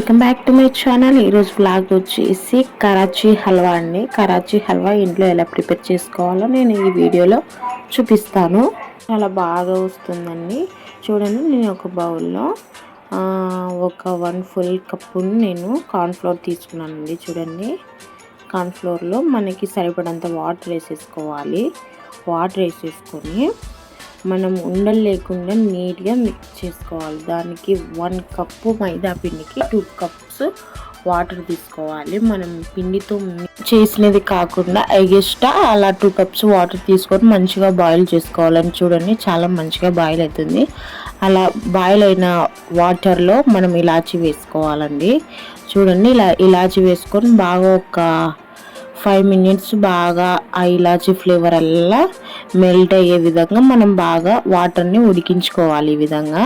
Welcome back to my channel. ఈరోజు vlog వచ్చేసి కరాచీ హల్వా అండి. కరాచీ హల్వా ఇంట్లో ఎలా ప్రిపేర్ చేసుకోవాలో నేను ఈ వీడియోలో చూపిస్తాను. చాలా బాగా వస్తుందండి. చూడండి, నేను ఒక బౌల్లో ఒక 1 ఫుల్ కప్పు నేను కార్న్ఫ్లోర్ తీసుకున్నానండి. చూడండి, కార్న్ఫ్లోర్లో మనకి సరిపడంత వాటర్ వేసేసుకోవాలి. వాటర్ వేసేసుకొని మనం ఉండలు లేకుండా నీట్గా మిక్స్ చేసుకోవాలి. దానికి 1 కప్పు మైదా పిండికి 2 కప్స్ వాటర్ తీసుకోవాలి. మనం పిండితో చేసినది కాకుండా ఎగస్ట్రా అలా 2 కప్స్ వాటర్ తీసుకొని మంచిగా బాయిల్ చేసుకోవాలని. చూడండి, చాలా మంచిగా బాయిల్ అవుతుంది. అలా బాయిల్ అయిన వాటర్లో మనం ఇలాచీ వేసుకోవాలండి. చూడండి, ఇలాచీ వేసుకొని బాగా ఒక 5 మినిట్స్ బాగా ఆ ఇలాచీ ఫ్లేవర్ అలా మెల్ట్ అయ్యే విధంగా మనం బాగా వాటర్ని ఉడికించుకోవాలి. ఈ విధంగా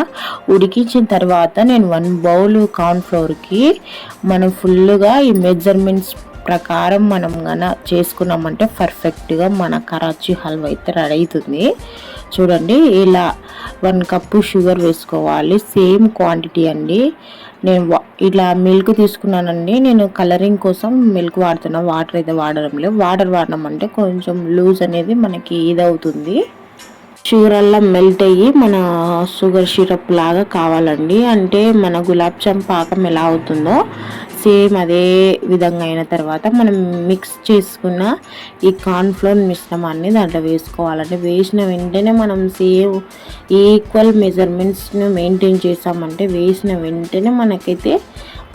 ఉడికించిన తర్వాత నేను 1 బౌల్ కార్న్ఫ్లోర్కి మనం ఫుల్గా ఈ మెజర్మెంట్స్ ప్రకారం మనం చేసుకున్నామంటే పర్ఫెక్ట్గా మన కరాచీ హల్వా అయితే రెడీ అవుతుంది. చూడండి, ఇలా 1 కప్పు షుగర్ వేసుకోవాలి. సేమ్ క్వాంటిటీ అండి. నేను ఇలా మిల్క్ తీసుకున్నానండి. నేను కలరింగ్ కోసం మిల్క్ వాడుతున్నా, వాటర్ అయితే వాడడం లేదు. వాటర్ వాడినామంటే కొంచెం లూజ్ అనేది మనకి ఇదవుతుంది. షుగర్ అలా మెల్ట్ అయ్యి మన షుగర్ సిరప్ లాగా కావాలండి. అంటే మన గులాబ్ జామ్ పాకం ఎలా అవుతుందో సేమ్ అదే విధంగా అయిన తర్వాత మనం మిక్స్ చేసుకున్న ఈ కార్న్ఫ్లోర్ మిశ్రమాన్ని దాంట్లో వేసుకోవాలండి. వేసిన వెంటనే మనం సేమ్ ఈక్వల్ మెజర్మెంట్స్ని మెయింటైన్ చేసామంటే వేసిన వెంటనే మనకైతే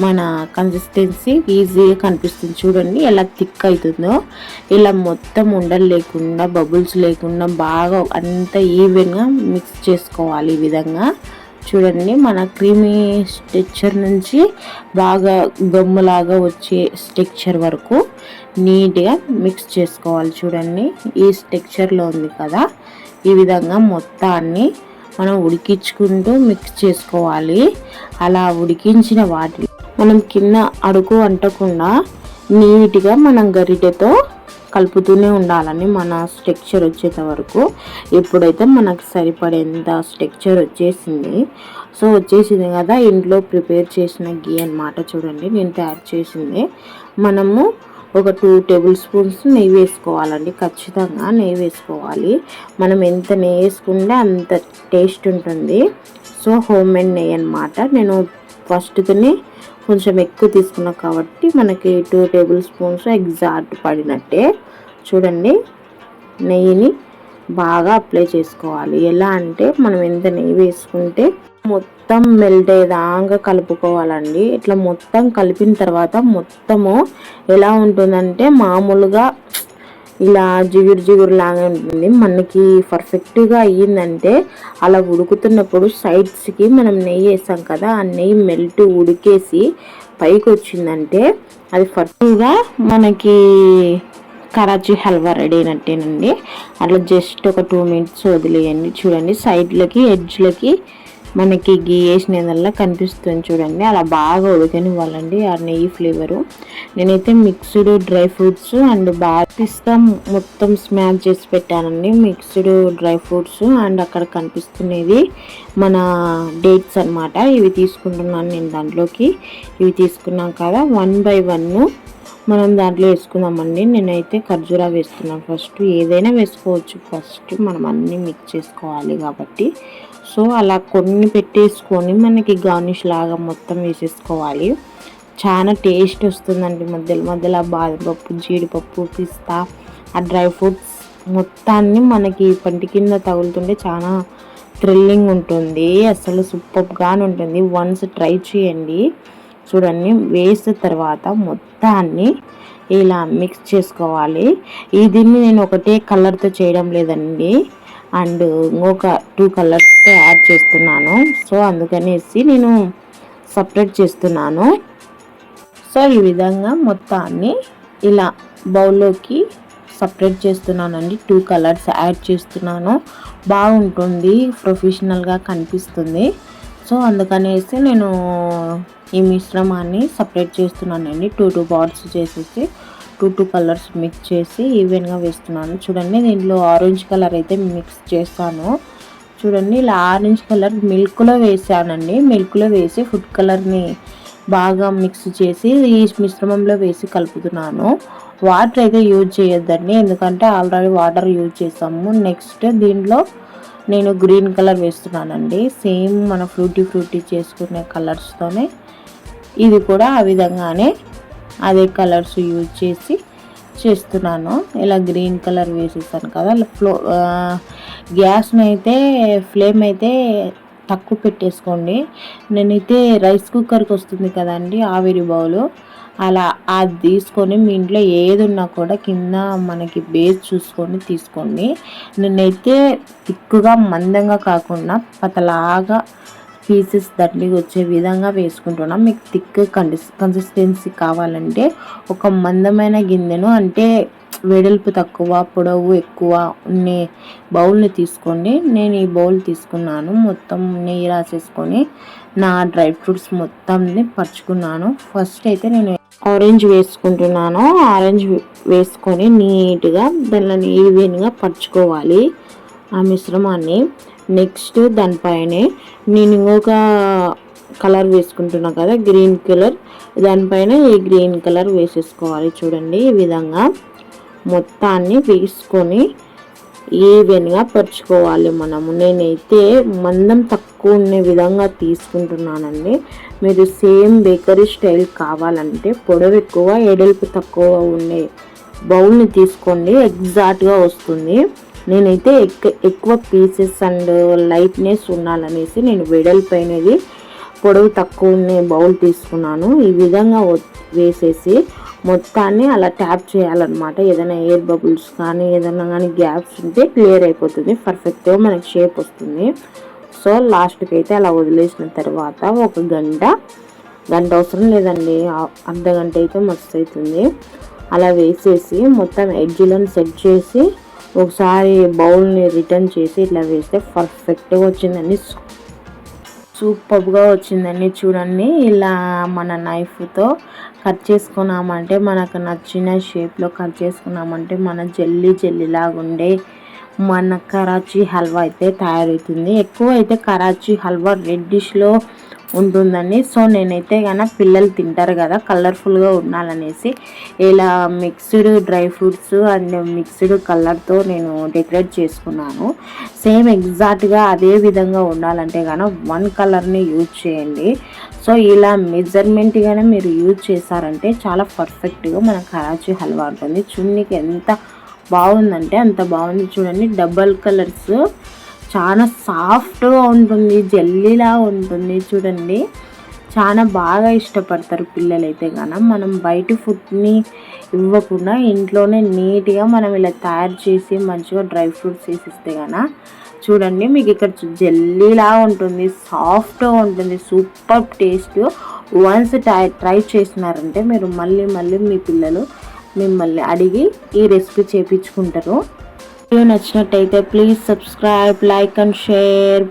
మన కన్సిస్టెన్సీ ఈజీగా కనిపిస్తుంది. చూడండి ఎలా థిక్ అవుతుందో. ఇలా మొత్తం ఉండలు లేకుండా బబుల్స్ లేకుండా బాగా అంతా ఈవెన్గా మిక్స్ చేసుకోవాలి. ఈ విధంగా చూడండి, మన క్రీమీ స్ట్రక్చర్ నుంచి బాగా గమ్ములాగా వచ్చే స్ట్రక్చర్ వరకు నీట్గా మిక్స్ చేసుకోవాలి. చూడండి, ఈ స్ట్రక్చర్లో ఉంది కదా, ఈ విధంగా మొత్తాన్ని మనం ఉడికించుకుంటూ మిక్స్ చేసుకోవాలి. అలా ఉడికించిన వాటిని మనం కింద అడుగు అంటకుండా నీట్గా మనం గరిటెతో కలుపుతూనే ఉండాలని మన స్ట్రక్చర్ వచ్చేంత వరకు. ఎప్పుడైతే మనకు సరిపడేంత స్ట్రక్చర్ వచ్చేసింది, సో వచ్చేసింది కదా, ఇంట్లో ప్రిపేర్ చేసిన గీ అన్నమాట. చూడండి, నేను తయారు చేసింది. మనము ఒక 2 టేబుల్ స్పూన్స్ నెయ్యి వేసుకోవాలండి. ఖచ్చితంగా నెయ్యి వేసుకోవాలి. మనం ఎంత నెయ్యి వేసుకుంటే అంత టేస్ట్ ఉంటుంది. సో హోమ్ మేడ్ నెయ్యి అన్నమాట. నేను ఫస్ట్తోనే కొంచెం ఎక్కువ తీసుకున్నా కాబట్టి మనకి 2 టేబుల్ స్పూన్స్ ఎగ్జాక్ట్ పడినట్టే. చూడండి, నెయ్యిని బాగా అప్లై చేసుకోవాలి. ఎలా అంటే మనం ఎంత నెయ్యి వేసుకుంటే మొత్తం మెల్ట్ అయ్యేదాకా కలుపుకోవాలండి. ఇట్లా మొత్తం కలిపిన తర్వాత మొత్తము ఎలా ఉంటుందంటే మామూలుగా ఇలా జిగురు లాగా ఉంటుంది. మనకి పర్ఫెక్ట్గా అయ్యిందంటే అలా ఉడుకుతున్నప్పుడు సైడ్స్కి మనం నెయ్యి వేసాం కదా, ఆ నెయ్యి మెల్ట్ ఉడికేసి పైకి వచ్చిందంటే అది పర్ఫెక్ట్గా మనకి కరాచీ హల్వా రెడీ అయినట్టేనండి. అట్లా జస్ట్ ఒక 2 మినిట్స్ వదిలేయండి. చూడండి, సైడ్లకి ఎడ్జ్లకి మనకి గీ వేసినదల్లా కనిపిస్తుంది. చూడండి, అలా బాగా ఉడకనివ్వాలండి ఆ నెయ్యి ఫ్లేవరు. నేనైతే మిక్స్డ్ డ్రై ఫ్రూట్స్ అండ్ పిస్తా మొత్తం స్మాష్ చేసి పెట్టానండి. మిక్స్డ్ డ్రై ఫ్రూట్స్ అండ్ అక్కడ కనిపిస్తున్నది మన డేట్స్ అన్నమాట. ఇవి తీసుకుంటున్నాను నేను దాంట్లోకి. ఇవి తీసుకున్నాం కదా, 1 by 1 మనం దాంట్లో వేసుకుందామండి. నేనైతే ఖర్జూరా వేస్తున్నాను. ఫస్ట్ ఏదైనా వేసుకోవచ్చు, ఫస్ట్ మనం అన్నీ మిక్స్ చేసుకోవాలి కాబట్టి. సో అలా కొన్ని పెట్టేసుకొని మనకి గార్నిష్ లాగా మొత్తం వేసేసుకోవాలి. చాలా టేస్ట్ వస్తుందండి. మధ్యలో బాదం పప్పు, జీడిపప్పు, పిస్తా, ఆ డ్రై ఫ్రూట్స్ మొత్తాన్ని మనకి పంటి కింద తగులుతుంటే చాలా థ్రిల్లింగ్ ఉంటుంది. అసలు సూపర్గానే ఉంటుంది. వన్స్ ట్రై చేయండి. చూడండి, వేసిన తర్వాత మొత్తాన్ని ఇలా మిక్స్ చేసుకోవాలి. దీన్ని నేను ఒకటే కలర్తో చేయడం లేదండి, అండ్ ఇంకొక 2 కలర్స్తో యాడ్ చేస్తున్నాను. సో అందుకనేసి నేను సపరేట్ చేస్తున్నాను. సో ఈ విధంగా మొత్తాన్ని ఇలా బౌల్లోకి సపరేట్ చేస్తున్నానండి. 2 కలర్స్ యాడ్ చేస్తున్నాను. బాగుంటుంది, ప్రొఫెషనల్గా కనిపిస్తుంది. సో అందుకనేసి నేను ఈ మిశ్రమాన్ని సపరేట్ చేస్తున్నానండి. 2 పార్ట్స్ చేసేసి 2 కలర్స్ మిక్స్ చేసి ఈవెన్గా వేస్తున్నాను. చూడండి, దీంట్లో ఆరెంజ్ కలర్ అయితే మిక్స్ చేస్తాను. చూడండి, ఇలా ఆరెంజ్ కలర్ మిల్క్లో వేసానండి. మిల్క్లో వేసి ఫుడ్ కలర్ని బాగా మిక్స్ చేసి ఈ మిశ్రమంలో వేసి కలుపుతున్నాను. వాటర్ అయితే యూజ్ చేయొద్దండి, ఎందుకంటే ఆల్రెడీ వాటర్ యూజ్ చేసాము. నెక్స్ట్ దీంట్లో నేను గ్రీన్ కలర్ వేస్తున్నానండి. సేమ్ మన ఫ్రూటీ చేసుకునే కలర్స్తోనే ఇది కూడా ఆ విధంగానే అదే కలర్స్ యూజ్ చేసి చేస్తున్నాను. ఇలా గ్రీన్ కలర్ వేసేసాను కదా. గ్యాస్ని అయితే ఫ్లేమ్ అయితే తక్కువ పెట్టేసుకోండి. నేనైతే రైస్ కుక్కర్కి వస్తుంది కదండి ఆవిరి బౌలు, అలా అది తీసుకొని మీ ఇంట్లో ఏది ఉన్నా కూడా కింద మనకి బేస్ చూసుకొని తీసుకోండి. నేనైతే తిక్కుగా మందంగా కాకుండా పతలాగా పీసెస్ దండిగా వచ్చే విధంగా వేసుకుంటున్నాం. మీకు థిక్ కన్సిస్టెన్సీ కావాలంటే ఒక మందమైన గిన్నెను, అంటే వెడల్పు తక్కువ పొడవు ఎక్కువ ఉండే బౌల్ని తీసుకోండి. నేను ఈ బౌల్ తీసుకున్నాను. మొత్తం నెయ్యి రాసేసుకొని నా డ్రై ఫ్రూట్స్ మొత్తంని పరుచుకున్నాను. ఫస్ట్ అయితే నేను ఆరెంజ్ వేసుకుంటున్నాను. ఆరెంజ్ వేసుకొని నీట్గా దానిని ఈవెన్గా పరుచుకోవాలి ఆ మిశ్రమాన్ని. నెక్స్ట్ దానిపైనే నేను ఇంకొక కలర్ వేసుకుంటున్నా కదా, గ్రీన్ కలర్, దానిపైన ఈ గ్రీన్ కలర్ వేసేసుకోవాలి. చూడండి ఈ విధంగా మొత్తాన్ని వేసుకొని ఈవెన్గా పరుచుకోవాలి మనము. నేనైతే మందం తక్కువ ఉండే విధంగా తీసుకుంటున్నానండి. మీరు సేమ్ బేకరీ స్టైల్ కావాలంటే పొడవు ఎక్కువ ఎడల్పు తక్కువ ఉండే బౌల్ని తీసుకోండి, ఎగ్జాక్ట్గా వస్తుంది. నేనైతే ఎక్కువ పీసెస్ అండ్ లైట్నెస్ ఉండాలనేసి నేను వెడల్పైనది పొడవు తక్కువ ఉన్న బౌల్ తీసుకున్నాను. ఈ విధంగా వేసేసి మొత్తాన్ని అలా ట్యాప్ చేయాలన్నమాట. ఏదైనా ఎయిర్ బబుల్స్ కానీ ఏదైనా కానీ గ్యాప్స్ ఉంటే క్లియర్ అయిపోతుంది, పర్ఫెక్ట్గా మనకి షేప్ వస్తుంది. సో లాస్ట్కి అయితే అలా వదిలేసిన తర్వాత ఒక గంట అవసరం లేదండి, అర్ధ గంట అయితే మస్తు అవుతుంది. అలా వేసేసి మొత్తం ఎడ్జ్లను సెట్ చేసి ఒకసారి బౌల్ని రిటర్న్ చేసి ఇట్లా వేస్తే పర్ఫెక్ట్గా వచ్చిందండి, సూపర్గా వచ్చిందండి. చూడండి ఇలా మన నైఫ్తో కట్ చేసుకున్నామంటే, మనకు నచ్చిన షేప్లో కట్ చేసుకున్నామంటే మన జెల్లీలాగా ఉండే మన కరాచీ హల్వా అయితే తయారవుతుంది. ఎక్కువ అయితే కరాచీ హల్వా రెడ్డిష్లో ఉంటుందండి. సో నేనైతే కన్నా పిల్లలు తింటారు కదా కలర్ఫుల్గా ఉండాలనేసి ఇలా mixed dry fruits and mixed కలర్తో నేను డెకరేట్ చేసుకున్నాను. సేమ్ ఎగ్జాక్ట్గా అదే విధంగా ఉండాలంటే కనుక 1 కలర్ని యూజ్ చేయండి. సో ఇలా మెజర్మెంట్గానే మీరు యూజ్ చేశారంటే చాలా పర్ఫెక్ట్గా మన కరాచీ హల్వా ఉంటుంది. చున్నీకి ఎంత బాగుందంటే అంత బాగుంది. చూడండి డబల్ కలర్స్, చాలా సాఫ్ట్గా ఉంటుంది, జెల్లీలా ఉంటుంది. చూడండి చాలా బాగా ఇష్టపడతారు పిల్లలైతే కనుక. మనం బయట ఫుడ్ని ఇవ్వకుండా ఇంట్లోనే నీట్గా మనం ఇలా తయారు చేసి మంచిగా డ్రై ఫ్రూట్స్ వేసిస్తే కనుక చూడండి మీకు ఇక్కడ జెల్లీలా ఉంటుంది, సాఫ్ట్గా ఉంటుంది, సూపర్ టేస్ట్. వన్స్ ట్రై చేసినారంటే మీరు మళ్ళీ మీ పిల్లలు మిమ్మల్ని అడిగి ఈ రెసిపీ చేయించుకుంటారు. వీడియో నచ్చినట్టయితే please subscribe, like and share.